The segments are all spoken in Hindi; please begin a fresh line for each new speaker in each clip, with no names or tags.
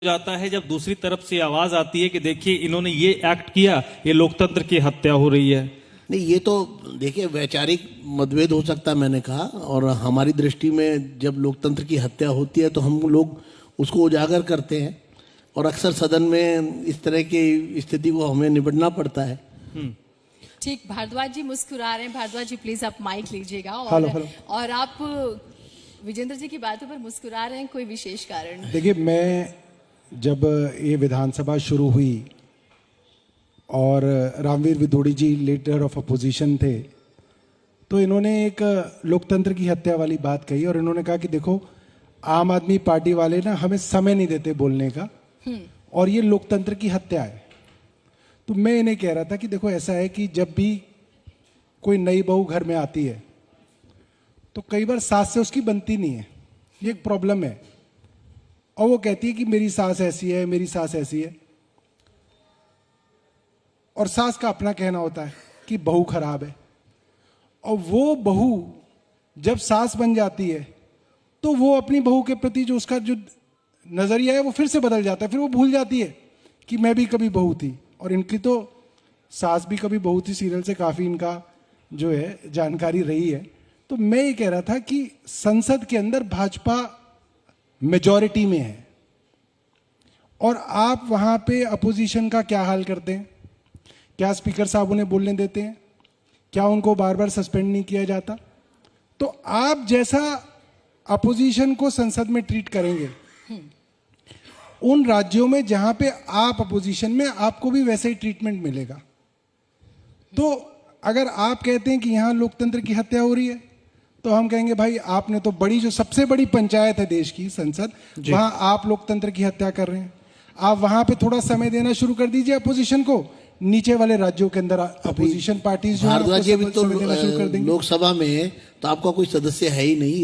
जाता है जब दूसरी तरफ से आवाज आती है कि देखिए इन्होंने ये एक्ट किया, ये लोकतंत्र की हत्या हो रही है।
नहीं, ये तो देखिए वैचारिक मतभेद हो सकता है, मैंने कहा। और हमारी दृष्टि में जब लोकतंत्र की हत्या होती है तो हम लोग उसको उजागर करते हैं और अक्सर सदन में इस तरह की स्थिति को हमें निपटना पड़ता है।
ठीक, भारद्वाज जी मुस्कुरा रहे हैं। भारद्वाज जी प्लीज आप माइक लीजिएगा। और आप विजेंद्र जी की बातों पर मुस्कुरा रहे हैं, कोई विशेष कारण?
देखिए, मैं जब ये विधानसभा शुरू हुई और रामवीर विदोड़ी जी लीडर ऑफ अपोजिशन थे, तो इन्होंने एक लोकतंत्र की हत्या वाली बात कही और इन्होंने कहा कि देखो, आम आदमी पार्टी वाले ना हमें समय नहीं देते बोलने का और ये लोकतंत्र की हत्या है। तो मैं इन्हें कह रहा था कि देखो, ऐसा है कि जब भी कोई नई बहू घर में आती है तो कई बार सास से उसकी बनती नहीं है, ये एक प्रॉब्लम है। और वो कहती है कि मेरी सास ऐसी है, मेरी सास ऐसी है, और सास का अपना कहना होता है कि बहू खराब है। और वो बहू जब सास बन जाती है तो वो अपनी बहू के प्रति जो उसका जो नजरिया है वो फिर से बदल जाता है। फिर वो भूल जाती है कि मैं भी कभी बहू थी। और इनकी तो सास भी कभी बहू थी सीरियल से काफी इनका जो है जानकारी रही है। तो मैं ये कह रहा था कि संसद के अंदर भाजपा मेजॉरिटी में है और आप वहां पे अपोजिशन का क्या हाल करते हैं? क्या स्पीकर साहब उन्हें बोलने देते हैं? क्या उनको बार बार सस्पेंड नहीं किया जाता? तो आप जैसा अपोजिशन को संसद में ट्रीट करेंगे, उन राज्यों में जहां पे आप अपोजिशन में, आपको भी वैसे ही ट्रीटमेंट मिलेगा। तो अगर आप कहते हैं कि यहां लोकतंत्र की हत्या हो रही है, तो हम कहेंगे भाई आपने तो बड़ी, जो सबसे बड़ी पंचायत है देश की संसद, वहां आप लोकतंत्र की हत्या कर रहे हैं। आप वहां पे थोड़ा समय देना शुरू कर दीजिए अपोजिशन को। नीचे वाले राज्यों के अंदर अपोजिशन पार्टीज जो
भारद्वाज जी अभी तो लोकसभा में तो आपका कोई सदस्य है ही नहीं,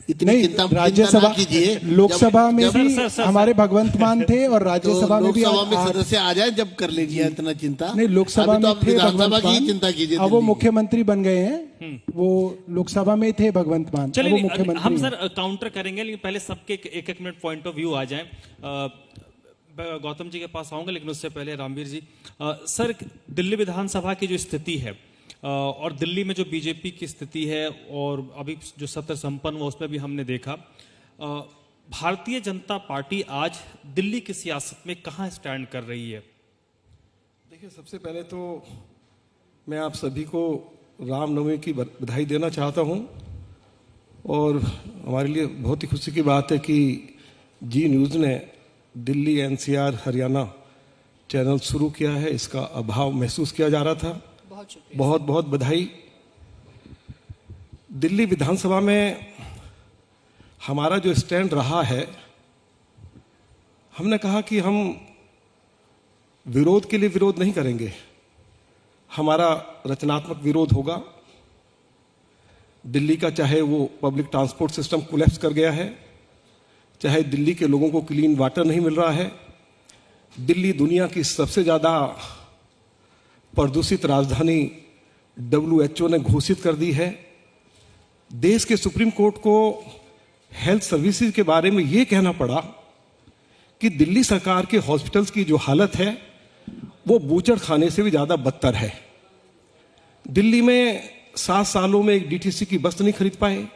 इतनी चिंता
राज्यसभा
कीजिए।
लोकसभा में भी हमारे भगवंत मान थे और राज्यसभा में भी
सदस्य आ जाए जब कर लीजिए, इतना चिंता।
नहीं, लोकसभा में थे भगवंत मान,
चिंता कीजिए।
अब वो मुख्यमंत्री बन गए हैं। वो लोकसभा में थे भगवंत मान,
चलिए
मुख्यमंत्री।
हम सर काउंटर करेंगे, लेकिन पहले सबके एक एक मिनट पॉइंट ऑफ व्यू आ जाए। गौतम जी के पास आऊंगा, लेकिन उससे पहले रामवीर जी, सर दिल्ली विधानसभा की जो स्थिति है और दिल्ली में जो बीजेपी की स्थिति है और अभी जो सत्र संपन्न हुआ उसमें भी हमने देखा, भारतीय जनता पार्टी आज दिल्ली की सियासत में कहां स्टैंड कर रही है?
देखिए, सबसे पहले तो मैं आप सभी को रामनवमी की बधाई देना चाहता हूं और हमारे लिए बहुत ही खुशी की बात है कि जी न्यूज़ ने दिल्ली, एनसीआर, हरियाणा चैनल शुरू किया है। इसका अभाव महसूस किया जा रहा था। बहुत बहुत बधाई। दिल्ली विधानसभा में हमारा जो स्टैंड रहा है, हमने कहा कि हम विरोध के लिए विरोध नहीं करेंगे, हमारा रचनात्मक विरोध होगा। दिल्ली का चाहे वो पब्लिक ट्रांसपोर्ट सिस्टम कोलैप्स कर गया है, चाहे दिल्ली के लोगों को क्लीन वाटर नहीं मिल रहा है, दिल्ली दुनिया की सबसे ज्यादा प्रदूषित राजधानी WHO ने घोषित कर दी है। देश के सुप्रीम कोर्ट को हेल्थ सर्विसेज के बारे में यह कहना पड़ा कि दिल्ली सरकार के हॉस्पिटल्स की जो हालत है वो बूचड़ खाने से भी ज्यादा बदतर है। दिल्ली में 7 सालों में एक DTC की बस नहीं खरीद पाए।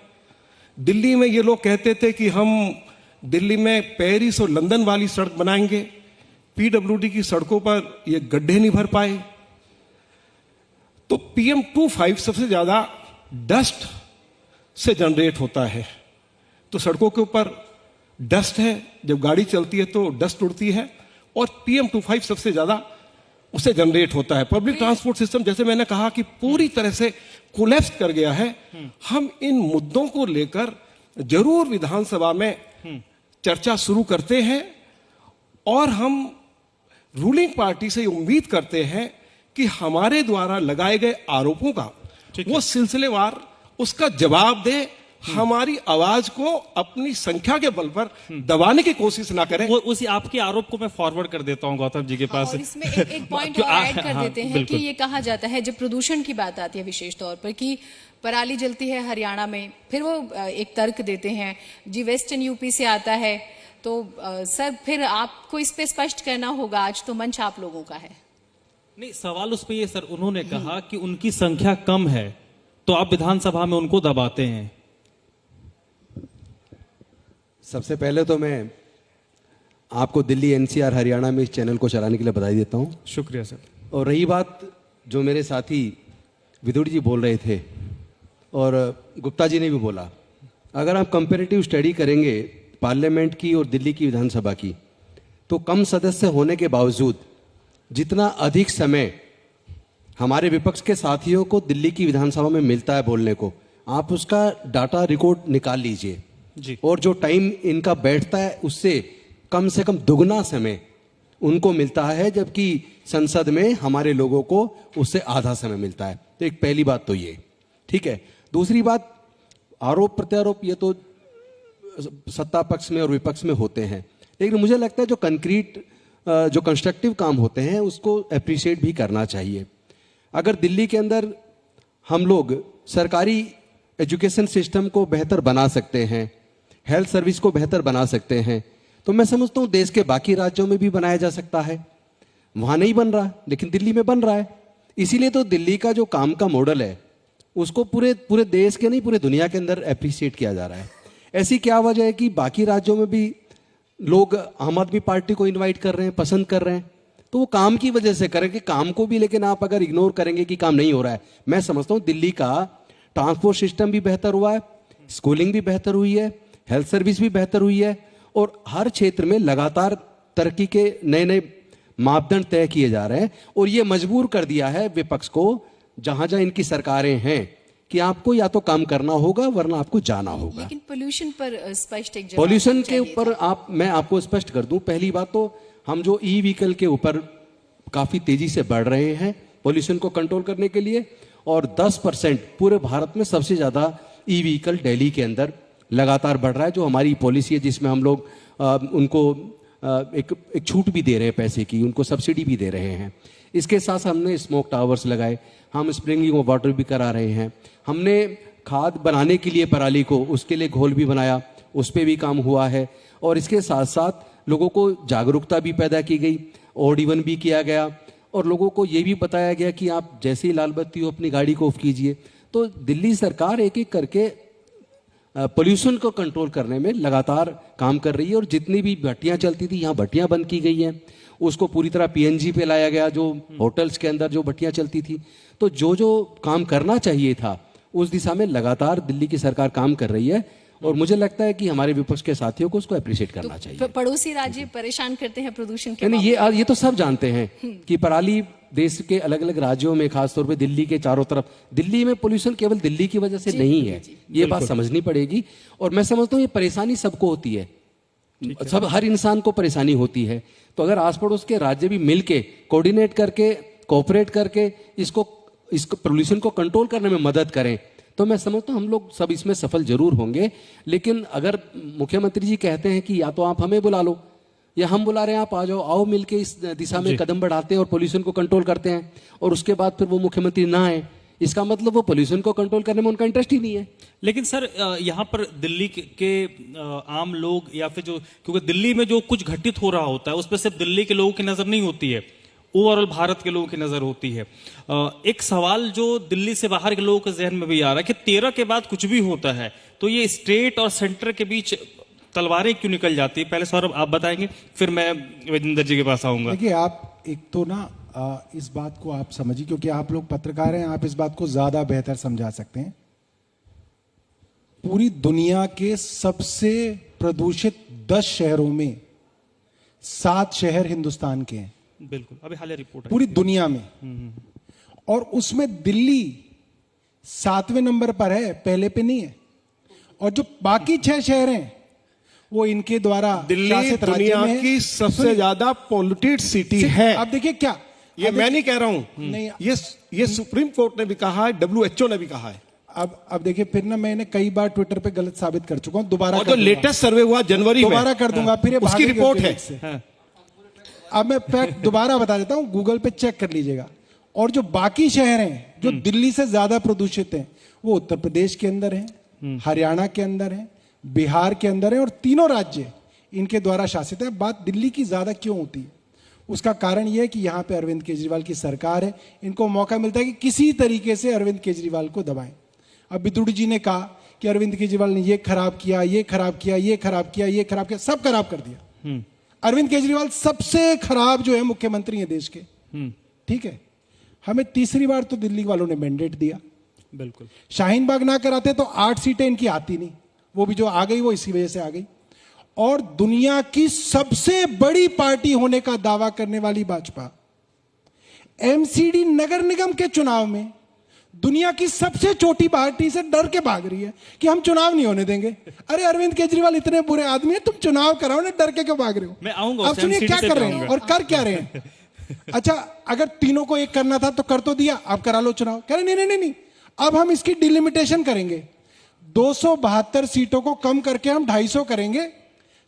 दिल्ली में ये लोग कहते थे कि हम दिल्ली में पेरिस और लंदन वाली सड़क बनाएंगे, PWD की सड़कों पर ये गड्ढे नहीं भर पाए। तो PM2.5 सबसे ज्यादा डस्ट से जनरेट होता है। तो सड़कों के ऊपर डस्ट है, जब गाड़ी चलती है तो डस्ट उड़ती है और PM2.5 सबसे ज्यादा उससे जनरेट होता है। पब्लिक ट्रांसपोर्ट सिस्टम, जैसे मैंने कहा, कि पूरी तरह से कोलैप्स कर गया है। हम इन मुद्दों को लेकर जरूर विधानसभा में चर्चा शुरू करते हैं और हम रूलिंग पार्टी से उम्मीद करते हैं कि हमारे द्वारा लगाए गए आरोपों का वो सिलसिलेवार उसका जवाब दे, हमारी आवाज को अपनी संख्या के बल पर दबाने की कोशिश ना करें।
उसी आपके आरोप को मैं फॉरवर्ड कर देता हूं गौतम जी के पास।
और इसमें एक पॉइंट और ऐड कर देते हैं कि ये कहा जाता है, जब प्रदूषण की बात आती है विशेष तौर पर, कि पराली जलती है हरियाणा में, फिर वो एक तर्क देते हैं जी वेस्टर्न यूपी से आता है तो सर फिर आपको इस पे स्पष्ट करना होगा, आज तो मंच आप लोगों का है।
नहीं, सवाल उस पे ये सर, उन्होंने कहा कि उनकी संख्या कम है तो आप विधानसभा में उनको दबाते हैं।
सबसे पहले तो मैं आपको दिल्ली एनसीआर हरियाणा में इस चैनल को चलाने के लिए बधाई देता हूं।
शुक्रिया सर।
और रही बात जो मेरे साथी विदुर जी बोल रहे थे और गुप्ता जी ने भी बोला, अगर आप कंपैरेटिव स्टडी करेंगे पार्लियामेंट की और दिल्ली की विधानसभा की, तो कम सदस्य होने के बावजूद जितना अधिक समय हमारे विपक्ष के साथियों को दिल्ली की विधानसभा में मिलता है बोलने को, आप उसका डाटा रिकॉर्ड निकाल लीजिए
जी।
और जो टाइम इनका बैठता है उससे कम से कम दुगना समय उनको मिलता है, जबकि संसद में हमारे लोगों को उससे आधा समय मिलता है। तो एक पहली बात तो ये ठीक है। दूसरी बात, आरोप प्रत्यारोप ये तो सत्ता पक्ष में और विपक्ष में होते हैं, लेकिन मुझे लगता है जो कंक्रीट जो कंस्ट्रक्टिव काम होते हैं उसको अप्रिशिएट भी करना चाहिए। अगर दिल्ली के अंदर हम लोग सरकारी एजुकेशन सिस्टम को बेहतर बना सकते हैं, हेल्थ सर्विस को बेहतर बना सकते हैं, तो मैं समझता हूं देश के बाकी राज्यों में भी बनाया जा सकता है। वहां नहीं बन रहा लेकिन दिल्ली में बन रहा है। इसीलिए तो दिल्ली का जो काम का मॉडल है उसको पूरे देश के नहीं पूरे दुनिया के अंदर अप्रिशिएट किया जा रहा है। ऐसी क्या वजह है कि बाकी राज्यों में भी लोग आम आदमी पार्टी को इनवाइट कर रहे हैं, पसंद कर रहे हैं? तो वो काम की वजह से करेंगे, काम को भी, लेकिन आप अगर इग्नोर करेंगे कि काम नहीं हो रहा है। मैं समझता हूं दिल्ली का ट्रांसपोर्ट सिस्टम भी बेहतर हुआ है, स्कूलिंग भी बेहतर हुई है, हेल्थ सर्विस भी बेहतर हुई है और हर क्षेत्र में लगातार तरक्की के नए नए मापदंड तय किए जा रहे हैं। और ये मजबूर कर दिया है विपक्ष को, जहां जहां इनकी सरकारें हैं, कि आपको या तो काम करना होगा वरना आपको जाना होगा।
लेकिन पोल्यूशन पर स्पष्ट एक जवाब
पॉल्यूशन के
चाहिए
ऊपर मैं आपको स्पष्ट कर दूं, पहली बात तो हम जो ई व्हीकल के ऊपर काफी तेजी से बढ़ रहे हैं पॉल्यूशन को कंट्रोल करने के लिए, और 10% पूरे भारत में सबसे ज्यादा ई व्हीकल दिल्ली के अंदर लगातार बढ़ रहा है। जो हमारी पॉलिसी है जिसमें हम लोग उनको एक छूट भी दे रहे हैं, पैसे की उनको सब्सिडी भी दे रहे हैं। इसके साथ हमने स्मोक टावर्स लगाए, हम स्प्रिंगलिंग ऑफ वाटर भी करा रहे हैं, हमने खाद बनाने के लिए पराली को उसके लिए घोल भी बनाया, उस पर भी काम हुआ है। और इसके साथ साथ लोगों को जागरूकता भी पैदा की गई, ऑड इवन भी किया गया और लोगों को ये भी बताया गया कि आप जैसे ही लाल बत्ती हो अपनी गाड़ी को ऑफ कीजिए। तो दिल्ली सरकार एक एक करके पोल्यूशन को कंट्रोल करने में लगातार काम कर रही है। और जितनी भी भट्टियां चलती थी, यहाँ भट्टियां बंद की गई हैं, उसको पूरी तरह पीएनजी पे लाया गया, जो होटल्स के अंदर जो भट्टियां चलती थी। तो जो जो काम करना चाहिए था उस दिशा में लगातार दिल्ली की सरकार काम कर रही है और मुझे लगता है कि हमारे विपक्ष के साथियों को उसको अप्रिशिएट करना चाहिए।
पड़ोसी राज्य परेशान करते हैं प्रदूषण के
यानी ये तो सब जानते हैं कि पराली देश के अलग अलग राज्यों में, खासतौर पे दिल्ली के चारों तरफ, दिल्ली में पोल्यूशन केवल दिल्ली की वजह से नहीं है, ये बात समझनी पड़ेगी। और मैं समझता हूँ ये परेशानी सबको होती है, सब हर इंसान को परेशानी होती है। तो अगर आस पड़ोस के राज्य भी मिलके कोऑर्डिनेट करके कोऑपरेट करके इसको पोल्यूशन को कंट्रोल करने में मदद करें तो मैं समझता हूँ हम लोग सब इसमें सफल जरूर होंगे। लेकिन अगर मुख्यमंत्री जी कहते हैं कि या तो आप हमें बुला लो या हम बुला रहे हैं, आप आ जाओ, आओ मिलके इस दिशा में कदम बढ़ाते हैं और पोल्यूशन को कंट्रोल करते हैं, और उसके बाद फिर वो मुख्यमंत्री ना आए, इसका मतलब वो पोल्यूशन को कंट्रोल करने में उनका इंटरेस्ट ही नहीं है।
लेकिन सर यहाँ पर दिल्ली के आम लोग या फिर जो, क्योंकि दिल्ली में जो कुछ घटित हो रहा होता है उस पर सिर्फ दिल्ली के लोगों की नजर नहीं होती है, ओवरऑल भारत के लोगों की नजर होती है। एक सवाल जो दिल्ली से बाहर के लोगों के जहन में भी आ रहा है कि 13 के बाद कुछ भी होता है तो ये स्टेट और सेंटर के बीच तलवारें क्यों निकल जाती है? पहले सौरभ आप बताएंगे, फिर मैं विजेंद्र जी के पास आऊंगा।
देखिए, आप एक तो ना इस बात को आप समझिए, क्योंकि आप लोग पत्रकार हैं, आप इस बात को ज्यादा बेहतर समझा सकते हैं। पूरी दुनिया के सबसे प्रदूषित 10 शहरों में 7 शहर हिंदुस्तान के हैं।
बिल्कुल, अभी हाल रिपोर्ट
पूरी दुनिया में, और उसमें दिल्ली 7वें नंबर पर है, पहले पे नहीं है। और जो बाकी 6 शहर हैं वो इनके द्वारा
दिल्ली
शासित राज्य
दुनिया
में है।
की सबसे ज्यादा पॉल्यूटेड सिटी है।
आप देखिए क्या,
ये मैं नहीं कह रहा हूं,
नहीं,
ये सुप्रीम कोर्ट ने भी कहा है, WHO ने भी कहा है।
अब देखिए, फिर ना मैंने कई बार ट्विटर पे गलत साबित कर चुका हूं, दोबारा
और जो लेटेस्ट सर्वे हुआ जनवरी में,
दोबारा कर दूंगा, फिर ये
उसकी
भागेंगे
रिपोर्ट है।
उसके अब मैं फैक्ट दोबारा बता देता हूं, गूगल पे चेक कर लीजिएगा। और जो बाकी शहर हैं जो दिल्ली से ज्यादा प्रदूषित हैं वो उत्तर प्रदेश के अंदर हैं, हरियाणा के अंदर हैं, बिहार के अंदर हैं, और तीनों राज्य इनके द्वारा शासित है। बात दिल्ली की ज्यादा क्यों होती है, उसका कारण यह है कि यहाँ पे अरविंद केजरीवाल की सरकार है, इनको मौका मिलता है कि किसी तरीके से अरविंद केजरीवाल को दबाएं। अब विदुड़ी जी ने कहा कि अरविंद केजरीवाल ने ये खराब किया, ये खराब किया, ये खराब किया, ये खराब किया, सब खराब कर दिया। अरविंद केजरीवाल सबसे खराब जो है मुख्यमंत्री है देश के, ठीक है। हमें तीसरी बार तो दिल्ली वालों ने मैंडेट दिया,
बिल्कुल।
शाहीन बाग ना कराते तो 8 सीटें इनकी आती नहीं, वो भी जो आ गई वो इसी वजह से आ गई। और दुनिया की सबसे बड़ी पार्टी होने का दावा करने वाली भाजपा एमसीडी नगर निगम के चुनाव में दुनिया की सबसे छोटी पार्टी से डर के भाग रही है कि हम चुनाव नहीं होने देंगे। अरे अरविंद केजरीवाल इतने बुरे आदमी है, तुम चुनाव कराओ ना, डर के क्यों भाग रहे हो?
मैं आऊंगा
अब
उस
सुनिए
MCD
क्या
से
कर रहे हैं
आऊंगा।
और कर क्या रहे हैं। अच्छा, अगर तीनों को एक करना था तो कर तो दिया, आप करा लो चुनाव। कह रहे नहीं नहीं नहीं नहीं, अब हम इसकी डिलिमिटेशन करेंगे, 272 सीटों को कम करके हम 250 करेंगे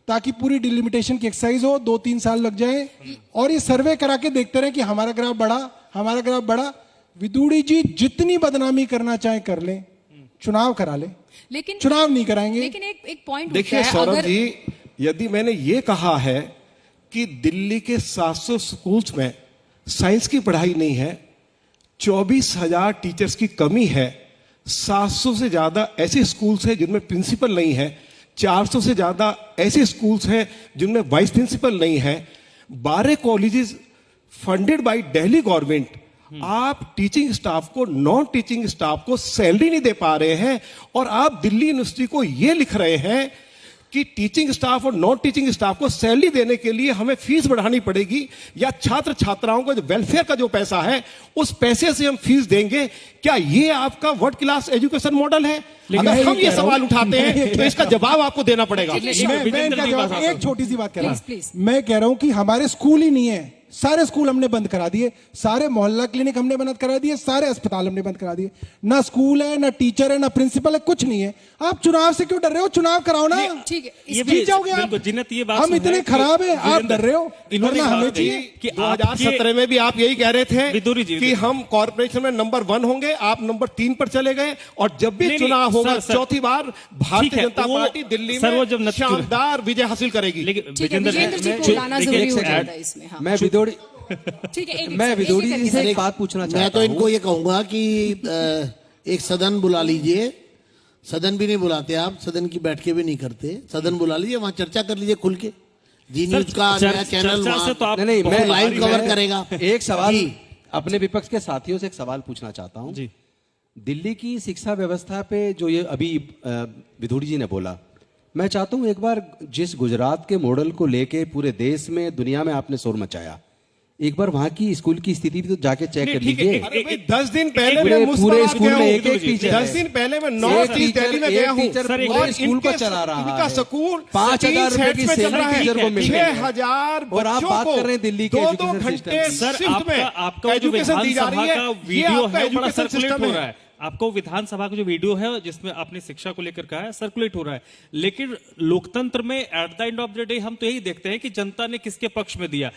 ताकि पूरी डिलिमिटेशन की एक्सरसाइज हो, 2-3 साल लग जाए और ये सर्वे करा के देखते रहे कि हमारा ग्राफ बढ़ा, हमारा ग्राफ बढ़ा। विदुड़ी जी जितनी बदनामी करना चाहे कर लें, चुनाव करा लें,
लेकिन
चुनाव नहीं कराएंगे।
लेकिन एक पॉइंट
देखिए सौरभ जी, यदि मैंने ये कहा है कि दिल्ली के 700 स्कूल्स में साइंस की पढ़ाई नहीं है, 24,000 टीचर्स की कमी है, 700 से ज्यादा ऐसे स्कूल्स हैं जिनमें प्रिंसिपल नहीं है, 400 से ज्यादा ऐसे स्कूल्स हैं जिनमें वाइस प्रिंसिपल नहीं है, 12 colleges funded by Delhi government, आप टीचिंग स्टाफ को, नॉन टीचिंग स्टाफ को सैलरी नहीं दे पा रहे हैं और आप दिल्ली यूनिवर्सिटी को यह लिख रहे हैं कि टीचिंग स्टाफ और नॉन टीचिंग स्टाफ को सैलरी देने के लिए हमें फीस बढ़ानी पड़ेगी, या छात्र छात्राओं का जो वेलफेयर का जो पैसा है उस पैसे से हम फीस देंगे। क्या ये आपका वर्ल्ड क्लास एजुकेशन मॉडल है? अगर हम ये सवाल उठाते हैं तो इसका जवाब आपको देना पड़ेगा।
मैं इनका जवाब, एक छोटी सी बात कह रहा हूं,
प्लीज।
मैं कह रहा हूं कि हमारे स्कूल ही नहीं है, सारे स्कूल हमने बंद करा दिए, सारे मोहल्ला क्लिनिक हमने बंद करा दिए, सारे अस्पताल हमने बंद करा दिए, ना स्कूल है, ना टीचर है, ना प्रिंसिपल है, कुछ नहीं है। आप चुनाव से क्यों डर रहे हो? चुनाव कराओ ना,
ठीक है,
ये
जीत जाओगे आप।
बिल्कुल, जिन्नत ये बात
हम
सुन
इतने
है
खराब
कि
है, आप डर रहे हो,
इन्होंने
डरना हमें
बात
चाहिए।
कि
2017 में भी आप यही कह रहे थे
विदुरी जी,
कि हम कॉर्पोरेशन में नंबर 1 होंगे, आप नंबर 3 पर चले गए और जब भी
नहीं,
चुनाव
नहीं,
होगा
सर,
चौथी बार भारतीय
ठीक है,
जनता
वो-
पार्टी दिल्ली
सर, वो जब
में शानदार विजय हासिल करेगी।
लेकिन
ठीक है, विजेंद्र जी को बुलाना
देखिए,
जरूरी हो
एक
जाता है इसमें। हाँ,
मैं विदुड़ी
ठीक है,
मैं विदुड़ी जी से एक बात पूछना
मैं
चाहता
तो
हूं।
इनको ये कहूंगा कि एक सदन बुला लीजिए, सदन भी नहीं बुलाते आप, सदन की बैठकें भी नहीं करते, सदन बुला लीजिए, वहां चर्चा कर लीजिए खुल के। जी न्यूज का नया चैनल
चर्चा से तो आप
नहीं,
बहुत लाइव कवर
मैं
करेगा।
एक सवाल
जी।
अपने विपक्ष के साथियों से एक सवाल पूछना चाहता हूं।
जी।
दिल्ली की शिक्षा व्यवस्था पे जो ये अभी विदुड़ी जी ने बोला, मैं चाहता हूं एक बार जिस गुजरात के मॉडल को लेके पूरे देश में, दुनिया में आपने शोर मचाया, एक बार वहां की स्कूल की स्थिति भी तो जाके चेक कर
ठीक है,
लीजिए।
अरे भाई, 10 दिन पहले
पूरे-
मैं
पूरे
मुस्ताबाद
स्कूल
गया
में
हूं।
एक एक टीचर
10 दिन पहले मैं नॉर्थ
एक
ईस्ट दिल्ली में
टीचर-
गया
एक
हूं
टीचर
सर,
पूरे
और
स्कूल को
इनके-
चला रहा
इनका
है।
स्कूल
5,000 रुपए की सैलरी टीचर को मिल रही है।
6,000
और आप बात कर रहे हैं दिल्ली के
2-2
एजुकेशन
घंटे
सिस्टम की।
सर,
शिफ्ट में
आपका वो जो
एजुकेशन दी जा
विधानसभा
रही है,
का
ये
वीडियो
आपका
है वो बड़ा
एजुकेशन
सर्कुलेट
सिस्टम
हो रहा है। आपको विधानसभा का जो वीडियो है जिसमें आपने शिक्षा को लेकर कहा है, सर्कुलेट हो रहा है। लेकिन लोकतंत्र में at the end of the day हम तो यही देखते हैं कि जनता ने किसके पक्ष में दिया।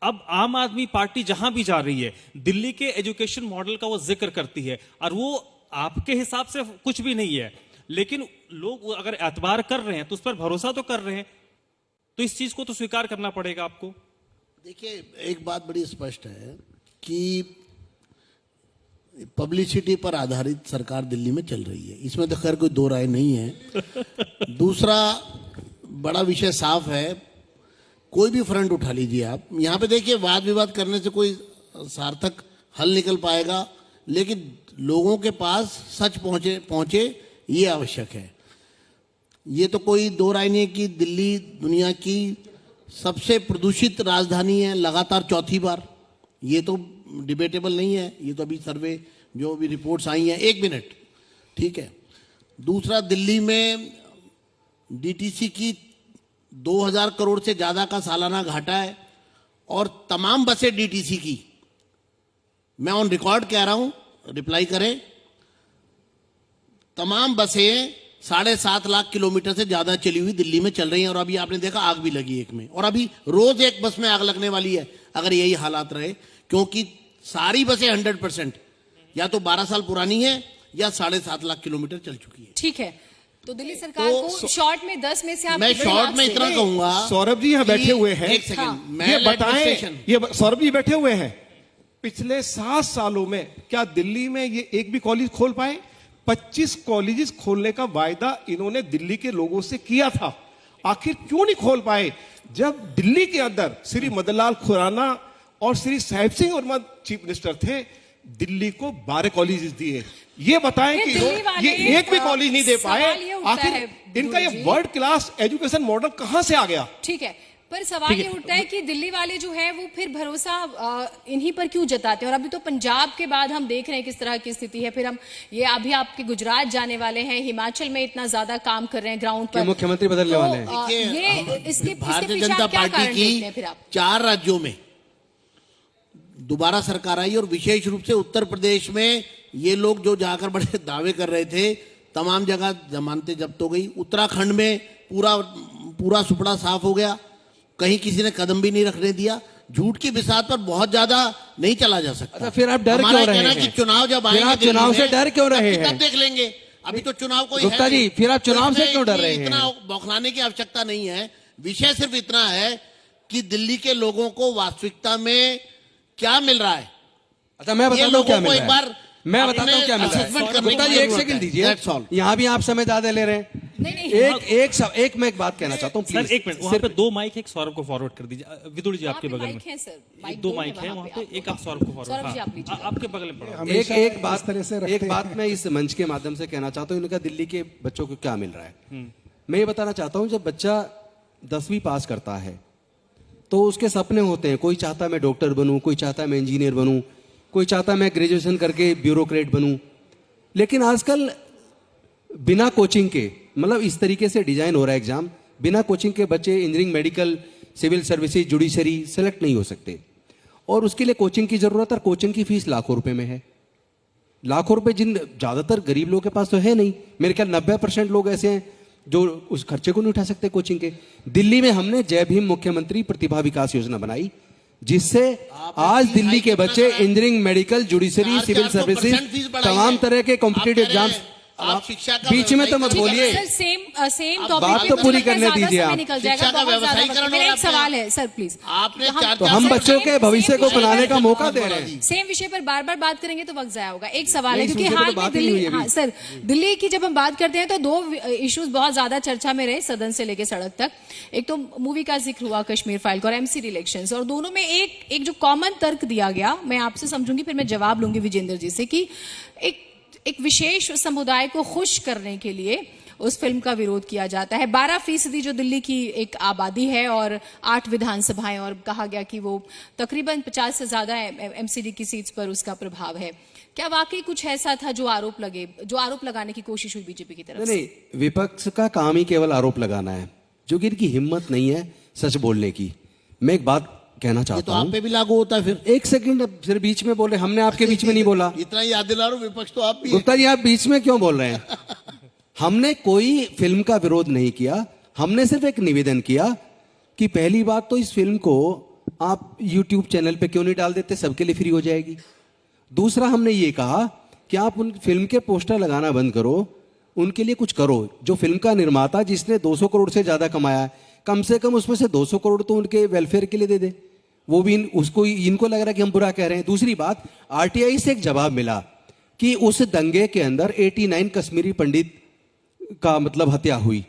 अब आम आदमी पार्टी जहां भी जा रही है, दिल्ली के एजुकेशन मॉडल का वो जिक्र करती है और वो आपके हिसाब से कुछ भी नहीं है, लेकिन लोग अगर एतबार कर रहे हैं तो उस पर भरोसा तो कर रहे हैं, तो इस चीज को तो स्वीकार करना पड़ेगा आपको।
देखिए, एक बात बड़ी स्पष्ट है कि पब्लिसिटी पर आधारित सरकार दिल्ली में चल रही है, इसमें तो खैर कोई दो राय नहीं है। दूसरा बड़ा विषय साफ है, कोई भी फ्रंट उठा लीजिए आप, यहाँ पे देखिए वाद विवाद करने से कोई सार्थक हल निकल पाएगा, लेकिन लोगों के पास सच पहुंचे ये आवश्यक है। ये तो कोई दो राय नहीं है कि दिल्ली दुनिया की सबसे प्रदूषित राजधानी है लगातार चौथी बार, ये तो डिबेटेबल नहीं है। ये तो अभी सर्वे जो भी रिपोर्ट्स आई हैं, 1 मिनट, ठीक है। दूसरा, दिल्ली में डीटीसी की 2000 करोड़ से ज्यादा का सालाना घाटा है और तमाम बसें डीटीसी की, मैं ऑन रिकॉर्ड कह रहा हूं, रिप्लाई करें, तमाम बसें 7.5 लाख किलोमीटर से ज्यादा चली हुई दिल्ली में चल रही हैं और अभी आपने देखा आग भी लगी एक में, और अभी रोज एक बस में आग लगने वाली है अगर यही हालात रहे, क्योंकि सारी बसें 100% या तो 12 साल पुरानी है या 7.5 लाख किलोमीटर चल चुकी है।
ठीक है, तो दिल्ली सरकार को शॉर्ट में 10 में से आप
मैं
कितने
शॉर्ट
marks
में
देंगे?
इतना कहूंगा,
सौरभ जी यहाँ बैठे हुए हैं,
एक सेकंड,
ये
मैं
बताएं, ये सौरभ जी बैठे हुए हैं, पिछले 7 सालों में क्या दिल्ली में ये एक भी कॉलेज खोल पाए? 25 कॉलेजेस खोलने का वायदा इन्होंने दिल्ली के लोगों से किया था, आखिर क्यों नहीं खोल पाए? जब दिल्ली के अंदर श्री मदन लाल खुराना और श्री साहिब सिंह वर्मा चीफ मिनिस्टर थे, दिल्ली को 12 कॉलेजेस दिए। ये बताएं कि
दिल्ली वाले,
ये एक भी कॉलेज नहीं दे पाए,
सवाल ये उठता
आखिर
है,
इनका ये
गुरु जी।
वर्ल्ड क्लास एजुकेशन मॉडल कहां से आ गया?
ठीक है, पर सवाल ये उठता है कि दिल्ली वाले जो है वो फिर भरोसा इन्हीं पर क्यों जताते हैं? और अभी तो पंजाब के बाद हम देख रहे हैं किस तरह की स्थिति है, फिर हम ये अभी आपके गुजरात जाने वाले हैं, हिमाचल में इतना ज्यादा काम कर रहे हैं ग्राउंड पर,
ये मुख्यमंत्री बदलने वाले हैं।
ये इसके
भारतीय
पीछे
जनता
आप क्या
पार्टी
कारण देखते हैं फिर
की
आप?
4 राज्यों में दोबारा सरकार आई और विशेष रूप से उत्तर प्रदेश में ये लोग जो जाकर बड़े दावे कर रहे थे, तमाम जगह जमानतें जब्त हो गई। उत्तराखंड में पूरा सुपड़ा साफ हो गया, कहीं किसी ने कदम भी नहीं रखने दिया। झूठ की बिसात पर बहुत ज्यादा नहीं चला जा सकता।
अच्छा, फिर आप डर
हमारा
क्यों रहे
कहना
हैं?
कि चुनाव जब
फिर
आएंगे
आप चुनाव
दिल्ली
से
में,
डर क्यों रहे
तब
हैं?
देख लेंगे, अभी तो चुनाव कोई
गुप्ता
है
जी,
नहीं।
फिर आप चुनाव से
इसमें
क्यों डर रहे
इतना
हैं?
बौखलाने की आवश्यकता नहीं है। विषय सिर्फ इतना है कि दिल्ली के लोगों को वास्तविकता में क्या मिल रहा है।
अच्छा, मैं
ये
बताता हूँ
लोगों
क्या
को
मिल
एक
रहा
बार
है। मैं बताता हूँ क्या मिल रहा
assessment
है।
करने
गुप्ता
की
जी, एक
जरूरत
सेकंड
है।
दीजिए।
That's all.
यहाँ भी आप समय ज्यादा ले रहे हैं।
नहीं,
मैं एक बात कहना चाहता हूँ,
सर
प्लीज।
एक मिनट, वहाँ पे 2 माइक है, एक सौरभ को फॉरवर्ड कर दीजिए। विदुर जी आपके बगल में
माइक है सर, माइक
2
दो
माइक है
वहाँ
वहाँ
पे
पे, एक आप सौरभ को
सौरभ जी,
फॉरवर्ड,
आप लीजिए।
आपके बगल में पड़ा।
हमेशा
एक
इस तरह से रखते
एक
हैं।
बात मैं इस मंच के माध्यम से कहना चाहता हूँ, इनका दिल्ली के बच्चों को क्या मिल रहा है। मैं ये बताना चाहता हूँ, जब बच्चा 10वीं पास करता है तो उसके सपने होते हैं। कोई चाहता मैं डॉक्टर बनूं, कोई चाहता मैं इंजीनियर बनूं, कोई चाहता मैं ग्रेजुएशन करके ब्यूरोक्रेट बनूं। लेकिन आजकल बिना कोचिंग के, मतलब इस तरीके से डिजाइन हो रहा है एग्जाम, बिना कोचिंग के बच्चे engineering, medical, civil services, judiciary select नहीं हो सकते। और उसके लिए कोचिंग की जरूरत है, और कोचिंग की फीस लाखों रुपए में है। लाखों रुपए जिन ज्यादातर गरीब लोगों के पास तो है नहीं। मेरे ख्याल 90% लोग ऐसे हैं जो उस खर्चे को नहीं उठा सकते कोचिंग के। दिल्ली में हमने जय भीम मुख्यमंत्री प्रतिभा विकास योजना बनाई, जिससे आज दिल्ली के बच्चे engineering, medical, judiciary, civil
400% fees
services,
बढ़ाई
तमाम
है।
तरह के
आप
कॉम्पिटिटिव
कह रहे हैं,
एग्जाम्स।
आप शिक्षा का
बीच में तो मत
ठीक है,
बोलिए।
सर सेम
बात
टॉपिक
तो पूरी करने दीजिए आप।
निकल जाएगा,
शिक्षा का
बहुत ज्यादा
व्यवसायीकरण
वक्त। मेरा
और
एक
आपने-
सवाल है सर, प्लीज।
आपने
तो हम बच्चों के भविष्य को बनाने का मौका दे रहे हैं।
सेम विषय पर बार बार बात करेंगे तो वक्त जाया होगा। एक सवाल है,
नहीं,
क्योंकि
इस विषय
हाल
पर
में
बात ही नहीं
दिल्ली,
हुई अभी।
हाँ सर, दिल्ली की जब हम बात करते हैं तो 2 इश्यूज बहुत ज्यादा चर्चा में रहे, सदन से लेके सड़क तक। एक तो मूवी का जिक्र हुआ, कश्मीर फाइल का, और एमसीडी इलेक्शंस, और दोनों में एक जो कॉमन तर्क दिया गया, मैं आपसे समझूंगी फिर मैं जवाब लूंगी विजेंद्र जी से, कि एक विशेष समुदाय को खुश करने के लिए उस फिल्म का विरोध किया जाता है। 12% जो दिल्ली की एक आबादी है और 8 विधानसभाएं, और कहा गया कि वो तकरीबन 50 से ज्यादा एमसीडी की सीट्स पर उसका प्रभाव है। क्या वाकई कुछ ऐसा था जो आरोप लगाने की कोशिश हुई बीजेपी की तरफ से?
नहीं, विपक्ष का काम ही केवल आरोप लगाना है, जो कि इनकी हिम्मत नहीं है सच बोलने की। मैं एक बात कहना
ये तो
चाहता
आप
हूँ।
पे भी लागू होता है फिर।
एक सेकंड, फिर बीच में बोले, हमने आपके बीच में नहीं बोला।
इतना याद दिला रहा हूं, विपक्ष तो आप भी हैं।
गुप्ता जी, आप बीच में क्यों बोल रहे हैं? हमने कोई फिल्म का विरोध नहीं किया, हमने सिर्फ एक निवेदन किया कि पहली बात तो इस फिल्म को आप YouTube चैनल पे क्यों नहीं डाल देते, सबके लिए फ्री हो जाएगी। दूसरा, हमने ये कहा कि आप उन फिल्म के पोस्टर लगाना बंद करो, उनके लिए कुछ करो। जो फिल्म का निर्माता जिसने 200 करोड़ से ज्यादा कमाया है, कम से कम उसमें से 200 करोड़ तो उनके वेलफेयर के लिए दे दे। वो भी उसको, इनको लग रहा है कि हम बुरा कह रहे हैं। दूसरी बात, आरटीआई से एक जवाब मिला कि उस दंगे के अंदर 89 कश्मीरी पंडित का मतलब हत्या हुई,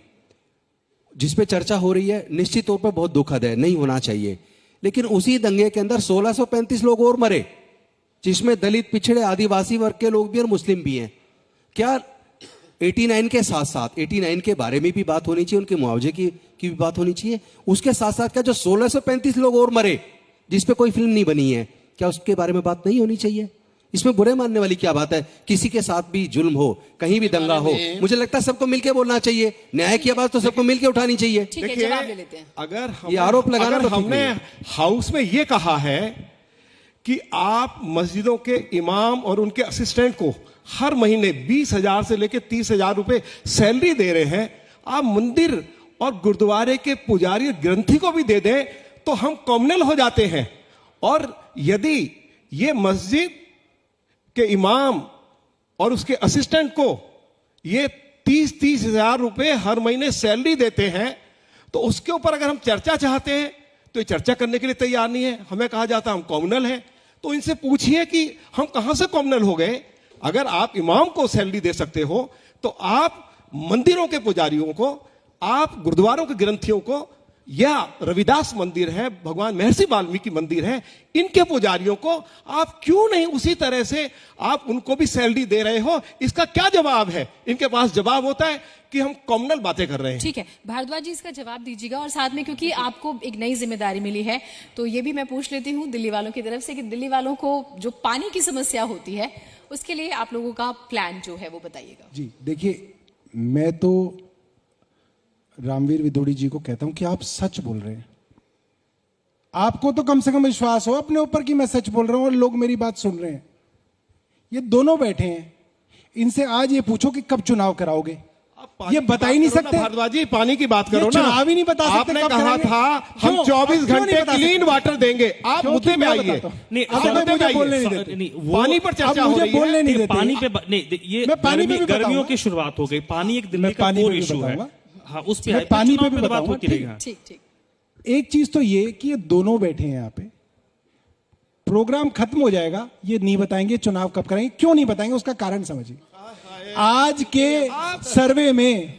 जिसपे चर्चा हो रही है, निश्चित तौर पर बहुत दुखद है, नहीं होना चाहिए। लेकिन उसी दंगे के अंदर 1635 लोग और मरे, जिसमें दलित, पिछड़े, आदिवासी वर्ग के लोग भी और मुस्लिम भी हैं। क्या 89 के साथ साथ 89 के बारे में भी बात होनी चाहिए, उनके मुआवजे की भी बात होनी चाहिए? उसके साथ साथ क्या जो 1635 लोग और मरे, जिस पे कोई फिल्म नहीं बनी है, क्या उसके बारे में बात नहीं होनी चाहिए? इसमें बुरे मानने वाली क्या बात है? किसी के साथ भी जुल्म हो, कहीं भी दंगा हो, मुझे लगता है सबको मिलकर बोलना चाहिए। न्याय की आवाज तो सबको मिलकर उठानी चाहिए।
ठीक है,
देखिए,
जवाब ले लेते हैं।
अगर
ये आरोप लगाना
अगर
तो ठीक
हमने
नहीं
हाउस में ये कहा है कि आप मस्जिदों के इमाम और उनके असिस्टेंट को हर महीने 20,000 से लेकर 30,000 रुपए सैलरी दे रहे हैं, आप मंदिर और गुरुद्वारे के पुजारी ग्रंथी को भी दे दें तो हम कॉम्युनल हो जाते हैं। और यदि ये मस्जिद के इमाम और उसके असिस्टेंट को ये 30-30 हजार रुपए हर महीने सैलरी देते हैं, तो उसके ऊपर अगर हम चर्चा चाहते हैं तो ये चर्चा करने के लिए तैयार नहीं है। हमें कहा जाता है हम कॉम्युनल हैं, तो इनसे पूछिए कि हम कहां से कॉम्युनल हो गए। अगर आप इमाम को सैलरी दे सकते हो तो आप मंदिरों के पुजारियों को, आप गुरुद्वारों के ग्रंथियों को, या रविदास मंदिर है, भगवान महर्षि वाल्मीकि मंदिर है, इनके पुजारियों को आप क्यों नहीं उसी तरह से आप उनको भी सैलरी दे रहे हो? इसका क्या जवाब है? इनके पास जवाब होता है कि हम कॉम्युनल बातें कर रहे हैं।
ठीक है, भारद्वाज जी इसका जवाब दीजिएगा। और साथ में क्योंकि आपको एक नई जिम्मेदारी मिली है, तो ये भी मैं पूछ लेती हूँ दिल्ली वालों की तरफ से कि दिल्ली वालों को जो पानी की समस्या होती है उसके लिए आप लोगों का प्लान जो है वो बताइएगा।
जी देखिए, मैं तो रामवीर विदोड़ी जी को कहता हूं कि आप सच बोल रहे हैं। आपको तो कम से कम विश्वास हो अपने ऊपर कि मैं सच बोल रहा हूं और लोग मेरी बात सुन रहे हैं। ये दोनों बैठे हैं, इनसे आज ये पूछो कि कब चुनाव कराओगे। ये बता ही नहीं सकते।
भारद्वाज जी, पानी की बात करो ना,
चुनाव ही नहीं बता सकते।
आपने
कब
कहा
कराएंगे?
था हम
क्यों?
24
क्यों नहीं
घंटे
बता
क्लीन
सकते?
वाटर देंगे। आप
क्योंकि
मुद्दे में
मैं
आइए।
बताता हूं।
नहीं,
अब
मुद्दे
मुझे
में
बोलने
आइए।
नहीं देते।
नहीं, वो
पानी पर चर्चा
अब
हो
मुझे
रही
बोलने
है।
नहीं
नहीं,
देते।
पानी पे नहीं, ये
मैं पानी पे भी
गर्मियों
बताऊंगा।
की शुरुआत हो गई। पानी एक दिल्ली
मैं
का
पानी पे
कोर
भी
इशू है।
बताऊंगा।
हाँ, उस पे
मैं
आए,
पानी
चुनाव
पे भी
बात
बताऊंगा,
होती
ठीक।
रहेगी। हाँ।
ठीक ठीक।
एक चीज तो ये कि ये दोनों बैठे हैं यहाँ पे, प्रोग्राम खत्म हो जाएगा, ये नहीं बताएंगे चुनाव कब कराएंगे। क्यों नहीं बताएंगे उसका कारण समझिए। आज के सर्वे में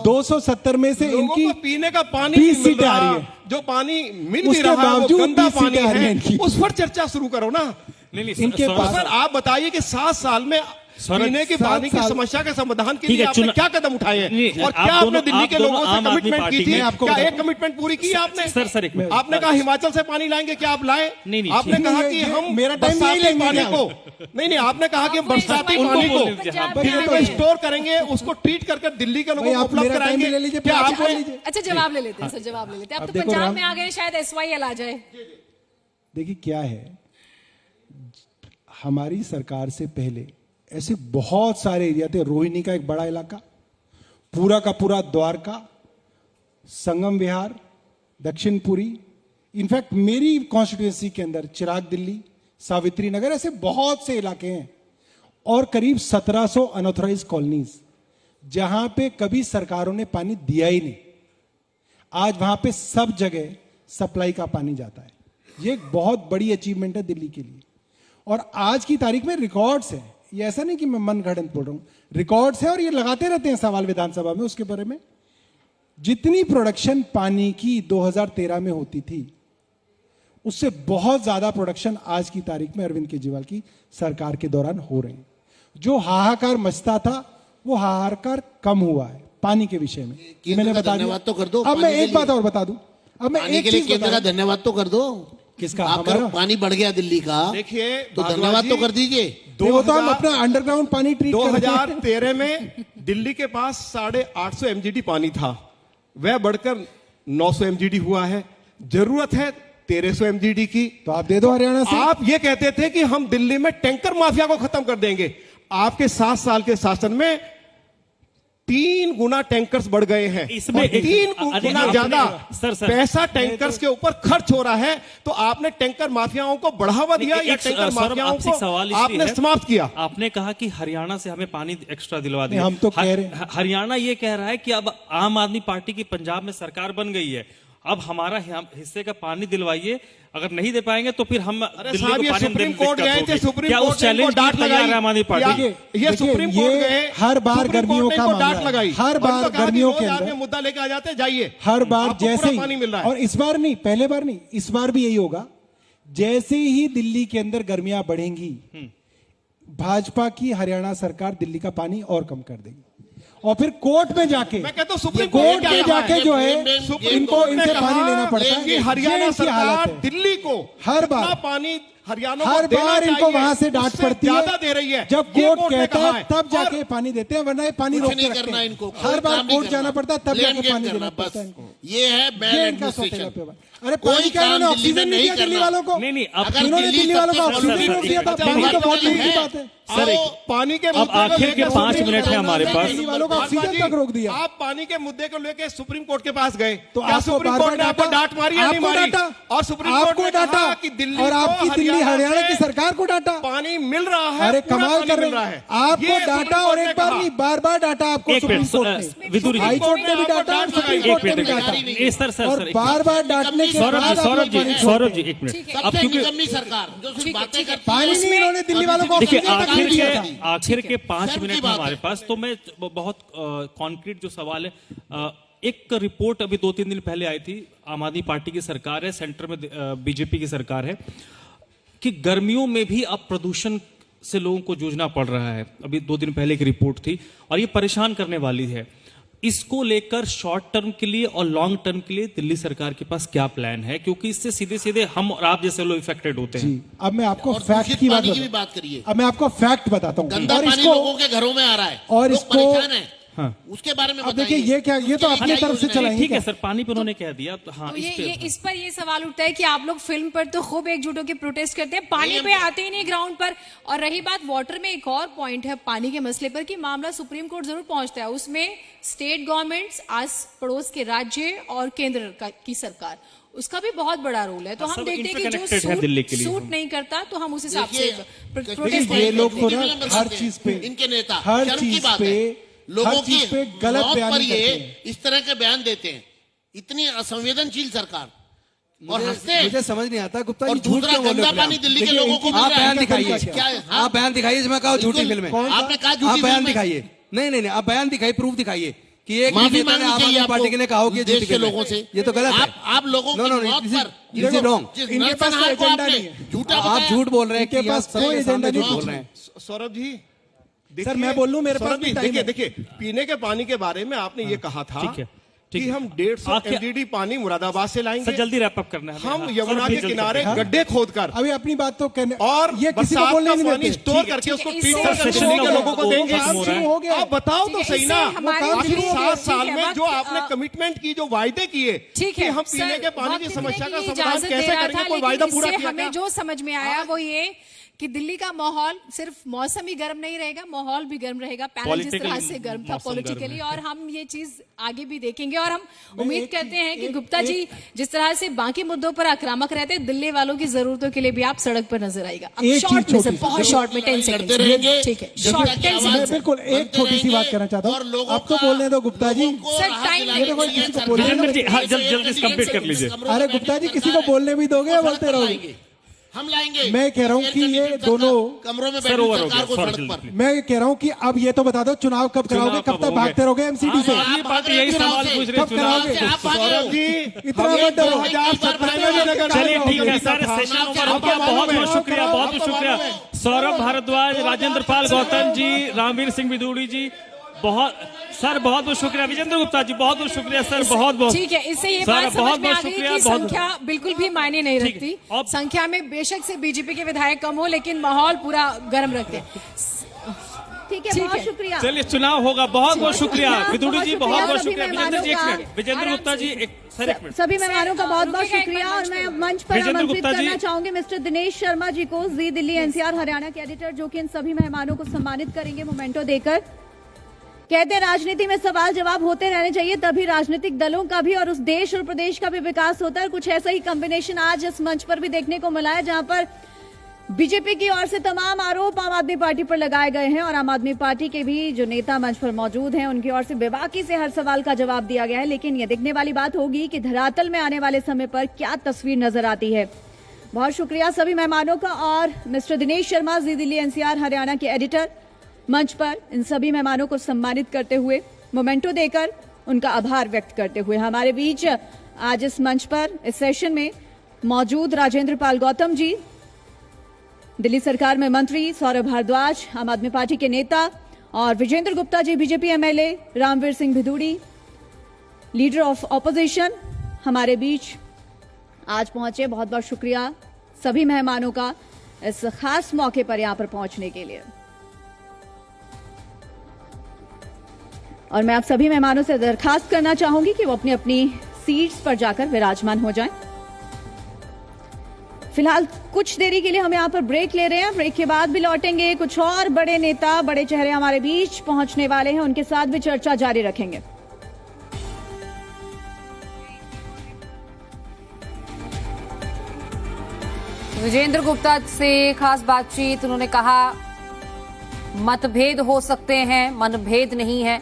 270 में से
लोगों
इनकी
को पीने का पानी
20
नहीं मिल
सीटें आ
रहा।
रही है।
जो पानी मिल भी
उसके
रहा है वो
बावजूद
गंदा
20
पानी
सीटें आ रही हैं
है,
इनकी।
उस पर चर्चा शुरू करो ना।
नहीं, नहीं,
इनके
सर-
पास-
सर-
पर आप बताइए कि 7 साल में
सर,
पीने के
7
पानी की
साल-
समस्या के समाधान के
ठीक
लिए
है,
आपने
चुना-
क्या कदम उठाए हैं?
नहीं,
और
आप
क्या आपने
दोनों-
दिल्ली
आप
के
दोनों
लोगों से
आम आदमी
कमिटमेंट
पार्टी
की थी?
के-
आपको
क्या
बताता
एक कमिटमेंट पूरी की आपने?
सर, एक मिनट।
आपने कहा हिमाचल से पानी लाएंगे, क्या आप लाए?
नहीं, नहीं,
आपने
ठीक
कहा
है।
कि
ये
हम
मेरा टाइम नहीं
बरसाती
लेंगे
पानी
क्या?
को नहीं, आपने कहा कि हम
आपको
बरसाती
इस
पानी
बोलने
को
दीजिए, हाँ,
पंजाब
फिर
में
स्टोर करेंगे, उसको ट्रीट करके दिल्ली के
भाई
लोगों को
आप
उपलब्ध
मेरा टाइम
कराएंगे।
ले लीजिए,
क्या
फिर
आप
आप लीजिए।
अच्छा, जवाब ले लेते हैं सर, जवाब ले लेते हैं। अब
अब
तो
देखो
पंजाब
राम-
में आ गए, शायद SYL आ जाए।
देखिए क्या है, हमारी सरकार से पहले ऐसे बहुत सारे एरिया थे। रोहिणी का एक बड़ा इलाका, पूरा का पूरा द्वारका, संगम विहार, दक्षिणपुरी, इनफैक्ट मेरी कॉन्स्टिट्यूएंसी के अंदर चिराग दिल्ली, सावित्री नगर, ऐसे बहुत से इलाके हैं। और करीब 1700 अनऑथराइज कॉलोनीज जहां पे कभी सरकारों ने पानी दिया ही नहीं। आज वहां पे सब जगह सप्लाई का पानी जाता है। ये एक बहुत बड़ी अचीवमेंट है दिल्ली के लिए। और आज की तारीख में रिकॉर्ड्स हैं। ये ऐसा नहीं कि मैं मन गढ़ंत बोल रहा हूं, रिकॉर्ड्स हैं। और ये लगाते रहते हैं सवाल विधानसभा में उसके बारे में। जितनी प्रोडक्शन पानी की 2013 में होती थी, उससे बहुत ज्यादा प्रोडक्शन आज की तारीख में अरविंद केजरीवाल की सरकार के दौरान हो रहे हैं। जो हाहाकार मचता था वो हाहाकार कम हुआ है पानी के विषय में।
केंद्र
मैंने
का
बता
धन्यवाद
दिया।
तो कर दो,
अब मैं
पानी के
एक बात
लिए।
और बता दूं। अब मैं
पानी
एक
के लिए
चीज
केंद्र का
बता दूं।
धन्यवाद तो कर दो।
किसका?
आपका
हमारा?
पानी बढ़ गया दिल्ली का,
देखिए
तो
भारद्वाज
धन्यवाद
जी,
तो कर दीजिए।
नहीं, वो तो हम
2000
अपना अंडरग्राउंड पानी ट्रीट कर रहे हैं।
2013 में दिल्ली के पास 850 MGD पानी था, वह बढ़कर 900 MGD हुआ है। जरूरत है 1300 MGD की।
तो आप दे दो हरियाणा से।
आप ये कहते थे कि हम दिल्ली में टैंकर माफिया को खत्म कर देंगे। आपके 7 साल के शासन में 3 गुना टैंकर्स बढ़ गए हैं।
इसमें
और
एक-
3
अरे
गुना
आपने-
ज्यादा
सर, सर।
पैसा टैंकर्स के ऊपर खर्च हो रहा है। तो आपने टैंकर माफियाओं को बढ़ावा दिया या
एक-
टैंकर
सौरभ,
माफियाओं
आपसे एक सवाल
को
इसलिए
आपने
है,
समाप्त किया?
आपने कहा कि हरियाणा से हमें पानी एक्स्ट्रा दिलवा दिया।
नहीं, हम तो कह रहे हैं।
हरियाणा ये कह रहा है कि अब आम आदमी पार्टी की पंजाब में सरकार बन गई है, अब हमारा हिस्से का पानी दिलवाइए। अगर नहीं दे पाएंगे तो फिर हम
अरे
दिल्ली
साहब,
को
ये
पानी
सुप्रीम
देने में
कोर्ट
दिक्कत
गए थे,
होगी।
सुप्रीम
क्या
कोर्ट
उस
ने इनको
चैलेंज की
डांट
तैयार
लगाई?
है आम आदमी पार्टी?
क्या- ये सुप्रीम कोर्ट
ये
गए,
हर बार
सुप्रीम
गर्मियों
कोर्ट ने
का
इनको
मामला
डांट
है।
लगाई।
हर
और
बार
इनको कहा कि
गर्मियों
रोज
के
आप
अंदर-
ये मुद्दा लेके आ जाते हैं, जाइए
हर बार
आपको
जैसे
पूरा
ही,
पानी मिल रहा है।
और इस बार नहीं, पहले बार नहीं, इस बार भी यही होगा। जैसे ही दिल्ली के अंदर गर्मियां बढ़ेंगी, भाजपा की हरियाणा सरकार दिल्ली का पानी और कम कर देगी। और फिर कोर्ट में जाके,
मैं कहता हूं सुप्रीम
कोर्ट
क्या
में
कहा
जाके
है?
जो है
सुप्रीम
इनको
कोर्ट ने
इनसे
कहा
पानी लेना पड़ता है।
कि
ये
हरियाणा
इनकी
सरकार
हालत है।
दिल्ली को
हर बार-
जितना पानी हरियाणा को
हर
देना
बार इनको
चाहिए,
वहां से डांट
उससे
पड़ती है।
ज्यादा दे रही है।
जब
ये
कोर्ट
कोर्ट ने
कहता
कहा
है तब जाके पानी देते हैं, वरना ये पानी
कुछ
रोक के
नहीं
रखते
करना
हैं।
इनको,
हर
कोई
बार
काम नहीं
कोर्ट जाना
करना।
पड़ता है, तब
ब्लेम
जाके
गेम
पानी
करना
देना
बस।
पड़ता है इनको।
ये है बैड
ये इनका सौतेला
एडमिनिस्ट्रेशन।
पेपर। अरे पानी का इन्होंने
काम दिल्ली में
ऑक्सीजन नहीं
नहीं
दिया दिल्ली
करना।
वालों को।
नहीं, नहीं, अब
अगर
इन्होंने दिल्ली वालों को
सबसे
ऑक्सीजन
पहले
रोक दिया था।
एक-
पानी तो बहुत दूर की
है।
बात है।
सर, एक-
पानी के
अब
मुद्दे को
आखिर के
लेकर
5
सुप्रीम
मिनट है
कोर्ट
हमारे
ने-
पास।
दिल्ली वालों को
भारद्वाज
ऑक्सीजन
जी,
तक रोक दिया।
आप पानी के मुद्दे को लेकर सुप्रीम कोर्ट के पास गए,
तो
क्या
आपको
सुप्रीम
बार
कोर्ट ने
बार
आपको डांट मारी या नहीं
आपको
मारी?
डांटा,
और सुप्रीम कोर्ट
आपको
ने कहा
डांटा,
कि दिल्ली
और
को
आपकी दिल्ली दिल्ली हरियाणा की सरकार को डांटा।
पानी मिल रहा है,
अरे
पूरा
कमाल
पानी
कर
मिल
रहे
रहा
हैं,
है।
आपको
ये
डांटा
सुप्रीम
और
कोर्ट
एक
ने
बार
कहा।
नहीं बार बार डांटा आपको
एक
सुप्रीम
मिनट,
कोर्ट ने,
विदुरी जी,
हाई कोर्ट ने भी डांटा और सुप्रीम कोर्ट ने भी
एक
डांटा,
मिनट, एक सर
और बार डांटने के
सौरभ
बाद
जी,
आप
सौरभ
लोग
जी,
पानी
सौरभ
छोड़ते
जी,
हैं।
एक मिनट।
ठीक है।
अब
सबसे
क्योंकि
निकम्मी सरकार जो सिर्फ बातें करती
पानी नहीं इन्होंने दिल्ली वालों को
देखिए
ऑक्सीजन तक नहीं
आखिर
दिया था।
के आखिर के 5
शर्म की
मिनट
बात
हमारे
है।
पास, तो मैं बहुत कॉन्क्रीट जो सवाल है, एक रिपोर्ट अभी 2-3 दिन पहले आई थी, आम आदमी पार्टी की सरकार है, सेंटर में बीजेपी की सरकार है, कि गर्मियों में भी अब प्रदूषण से लोगों को जूझना पड़ रहा है। अभी 2 दिन पहले एक रिपोर्ट थी और ये परेशान करने वाली है। इसको लेकर शॉर्ट टर्म के लिए और लॉन्ग टर्म के लिए दिल्ली सरकार के पास क्या प्लान है, क्योंकि इससे सीधे सीधे हम और आप जैसे लोग इफेक्टेड होते हैं।
अब मैं आपको
और
फैक्ट
दूषित
की बात
पानी की भी
बताता
बात करिए।
अब मैं आपको फैक्ट बताता हूँ
गंदा
और
पानी
इसको
लोगों के घरों में आ रहा है
और
लोग
इसको-
परेशान हैं।
हाँ।
उसके बारे में
अब
बताइए।
देखिए ये क्या, ये तो
उसके
अपनी
क्या
तरफ से
योजना है?
चलाएंगे
ठीक है
क्या?
सर, पानी पर उन्होंने कह दिया, तो हाँ,
तो
इस पे
इस पर ये सवाल उठता है कि आप लोग फिल्म पर तो खूब एकजुट होकर प्रोटेस्ट करते हैं, पानी पे आते ही नहीं ग्राउंड पर। और रही बात वाटर में, एक और पॉइंट है पानी के मसले पर कि मामला सुप्रीम कोर्ट जरूर पहुंचता है, उसमें स्टेट गवर्नमेंट्स, आस पड़ोस के राज्य और केंद्र की सरकार, उसका भी बहुत बड़ा रोल है। तो हम
सब
देखते हैं कि
interconnected है दिल्ली के
जो
लिए।
सूट नहीं करता तो हम उस हिसाब से
देखिए,
प्रोटेस्ट
ये लोग तो ना
विमल
हर
करते हैं।
चीज पे,
इनके नेता
हर
शर्म की
चीज
बात
पे,
है। लोगों
हर चीज
की
पे गलत
मौत
बयान
पर
करते
ये
हैं।
इस तरह के बयान देते हैं। इतनी असंवेदनशील सरकार और हंसते हैं।
मुझे समझ नहीं आता गुप्ता
और
जी, झूठ
दूसरा
क्यों बोल रहे
गंदा
हो
पानी
आप?
दिल्ली के
देखिए,
लोगों को
इनकी-
मिल
आप
रहा है।
बयान
इनका
दिखाइए,
तरीका क्या है?
हाँ?
आप बयान दिखाइए जिसमें कहा झूठी
बिल्कुल।
फिल्म है।
कौन सा?
आपने कहा
आप
झूठी
बयान
फिल्म है।
दिखाइए। नहीं, आप बयान दिखाइए, प्रूफ दिखाइए कि एक
माफी
नेता ने
मांगनी
आम
चाहिए
आदमी पार्टी के ने कहा हो कि ये
देश
झूठी
के
फिल्म है।
लोगों से।
ये तो गलत है।
आप लोगों की मौत पर
दिस इज रॉन्ग।
जिस
इनके पास
नरसंहार
कोई
को
एजेंडा
आपने
नहीं है।
झूठा
आप
बताया।
झूठ बोल रहे हैं
इनके
कि
पास
आप सबके
कोई
सामने
एजेंडा
झूठ
नहीं
बोल रहे हैं।
सौरभ जी
सर, मैं बोल लूं, मेरे पास
सौरभ
भी
जी,
टाइम है।
देखिए पीने के पानी के बारे में आपने ये कहा था
ठीक है, ठीक
कि
है।
हम 150
आखिर-
MDD पानी मुरादाबाद से लाएंगे।
सर जल्दी रैप अप करना है हमें।
हम
हाँ,
यमुना
सर,
के
जल्दी
किनारे
करते हैं।
गड्ढे खोदकर
अभी अपनी बात तो कहने
और
ये किसी को
बरसात
बोलने
का
नहीं
पानी
देते।
स्टोर
ठीक है,
करके
ठीक
उसको
है,
ट्रीट
इससे-
करके
सेशन
दिल्ली के
का
लोगों को
वो
देंगे।
खत्म हो रहा है।
शुरू हो गया।
आप बताओ
ठीक
तो
है,
सही
इससे
ना,
हमारे
आखिरी
दिल्ली के-
7 साल
ठीक है,
में जो
वक्त,
आपने कमिटमेंट की, जो वायदे किए
ठीक
कि
है
हम पीने
सर,
के पानी
वक्त
की
इतने
समस्या का
की
समाधान
इजाजत दे
कैसे
रहा
करेंगे,
था,
कोई
लेकिन
वायदा पूरा
इससे
किया
हमें
क्या?
जो समझ में आया वो ये कि दिल्ली का माहौल सिर्फ मौसम ही गर्म नहीं रहेगा, माहौल भी गर्म रहेगा। पैनल जिस तरह से गर्म था
मौसम गर्म
पॉलिटिकली,
है।
और हम ये चीज आगे भी देखेंगे। और हम उम्मीद करते हैं कि गुप्ता जी जिस तरह से बाकी मुद्दों पर आक्रामक रहते हैं, दिल्ली वालों की जरूरतों के लिए भी आप सड़क पर नजर आएगा। अब
एक
शॉर्ट
चीज
में से,
छोटी सी,
बहुत शॉर्ट में 10
करते
सेकंड,
रहेंगे।
ठीक है,
जब
शॉर्ट
तक
10
आवाज-
मैं
सेकंड।
बिल्कुल एक छोटी सी बात कहना चाहता
और
हूँ,
लोगों
अब तो
का-
बोलने दो गुप्ता जी।
लोगों को
सर,
राहत
टाइम
दिलाने
ये तो
के
कोई
लिए
किसी को
सरकार-
बोलने
विजेंद्र जी, हाँ, जल्दी से कंप्लीट कर लीजिए।
अरे गुप्ता जी, किसी को बोलने भी दोगे या बोलते रहोगे?
हम लाएंगे।
मैं कह रहा हूं कि ये
सरकार
दोनों
कमरों में
सर,
बैठी
ओवर हो
सरकार
गया,
को
सॉरी,
सड़क पर
जल्दी।
मैं कह रहा हूं कि अब ये तो बता दो, चुनाव कब कराओगे,
चुनाव
कब
कब
तक
होंगे?
भागते रहोगे एमसीडी से?
ये बात यही सवाल पूछ रहे
कब कराओगे?
चुनाव
आप भागे
सौरभ
हो।
जी
इतना मत डरो।
2017 में नगर
चलिए
निगम
ठीक है
जीता
सर,
था।
सेशन ओवर हो
आपको
गया।
मालूम
बहुत
है,
बहुत शुक्रिया, बहुत बहुत
आपको
शुक्रिया।
मालूम है।
सौरभ भारद्वाज, राजेंद्र पाल गौतम जी, रामवीर सिंह विदुड़ी जी, बहुत सर बहुत बहुत शुक्रिया। विजेंद्र गुप्ता जी बहुत बहुत शुक्रिया सर, बहुत बहुत
ठीक है, इससे ये
सर,
बात समझ
बहुत
में आ
बहुत
गई
शुक्रिया,
कि
बहुत-
संख्या बिल्कुल भी मायने नहीं
ठीक
रखती।
है, अब-
संख्या में बेशक से बीजेपी के विधायक कम हो, लेकिन माहौल पूरा गर्म रखते हैं।
ठीक है,
ठीक
बहुत
है।
शुक्रिया।
चलिए चुनाव होगा। बहुत बहुत शुक्रिया विदुड़ी जी, बहुत बहुत
सभी
शुक्रिया। विजेंद्र जी एक
मेहमानों
मिनट, विजेंद्र गुप्ता जी एक सर, एक मिनट।
सभी मेहमानों का बहुत बहुत
रुकिएगा, एक
शुक्रिया।
मिनट
और मैं
मंच
मंच पर
विजेंद्र
आमंत्रित
गुप्ता जी।
करना चाहूंगी मिस्टर दिनेश शर्मा जी को, जी दिल्ली एनसीआर हरियाणा के एडिटर, जो कि इन सभी मेहमानों को सम्मानित करेंगे मोमेंटो देकर। कहते हैं राजनीति में सवाल जवाब होते रहने चाहिए, तभी राजनीतिक दलों का भी और उस देश और प्रदेश का भी विकास होता है। कुछ ऐसा ही कॉम्बिनेशन आज इस मंच पर भी देखने को मिला है, जहां पर बीजेपी की ओर से तमाम आरोप आम आदमी पार्टी पर लगाए गए हैं और आम आदमी पार्टी के भी जो नेता मंच पर मौजूद हैं उनकी ओर से बेबाकी से हर सवाल का जवाब दिया गया है। लेकिन ये देखने वाली बात होगी कि धरातल में आने वाले समय पर क्या तस्वीर नजर आती है। बहुत शुक्रिया सभी मेहमानों का। और मिस्टर दिनेश शर्मा, जी दिल्ली एनसीआर हरियाणा के एडिटर, मंच पर इन सभी मेहमानों को सम्मानित करते हुए, मोमेंटो देकर उनका आभार व्यक्त करते हुए, हमारे बीच आज इस मंच पर इस सेशन में मौजूद राजेंद्र पाल गौतम जी, दिल्ली सरकार में मंत्री सौरभ भारद्वाज, आम आदमी पार्टी के नेता, और विजेंद्र गुप्ता जी, बीजेपी एमएलए, रामवीर सिंह विदुड़ी, लीडर ऑफ ऑपोजिशन, हमारे बीच आज पहुंचे। बहुत बहुत शुक्रिया सभी मेहमानों का इस खास मौके पर यहां पर पहुंचने के लिए। और मैं आप सभी मेहमानों से दरखास्त करना चाहूंगी कि वो अपनी अपनी सीट्स पर जाकर विराजमान हो जाएं। फिलहाल कुछ देरी के लिए हम यहां पर ब्रेक ले रहे हैं, ब्रेक के बाद भी लौटेंगे। कुछ और बड़े नेता, बड़े चेहरे हमारे बीच पहुंचने वाले हैं, उनके साथ भी चर्चा जारी रखेंगे।
विजेंद्र गुप्ता से खास बातचीत। उन्होंने कहा मतभेद हो सकते हैं, मनभेद नहीं है।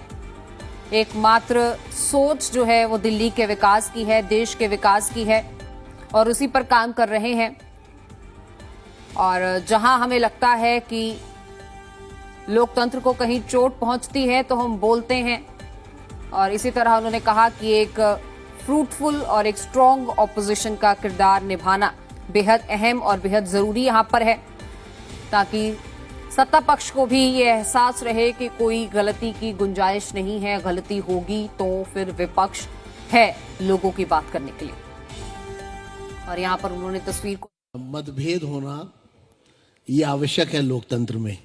एकमात्र सोच जो है वो दिल्ली के विकास की है, देश के विकास की है और उसी पर काम कर रहे हैं। और जहां हमें लगता है कि लोकतंत्र को कहीं चोट पहुंचती है तो हम बोलते हैं। और इसी तरह उन्होंने कहा कि एक फ्रूटफुल और एक स्ट्रांग ऑपोजिशन का किरदार निभाना बेहद अहम और बेहद जरूरी यहां पर है, ताकि सत्ता पक्ष को भी ये एहसास रहे कि कोई गलती की गुंजाइश नहीं है। गलती होगी तो फिर विपक्ष है लोगों की बात करने के लिए। और यहां पर उन्होंने तस्वीर को
मतभेद होना ये आवश्यक है लोकतंत्र में।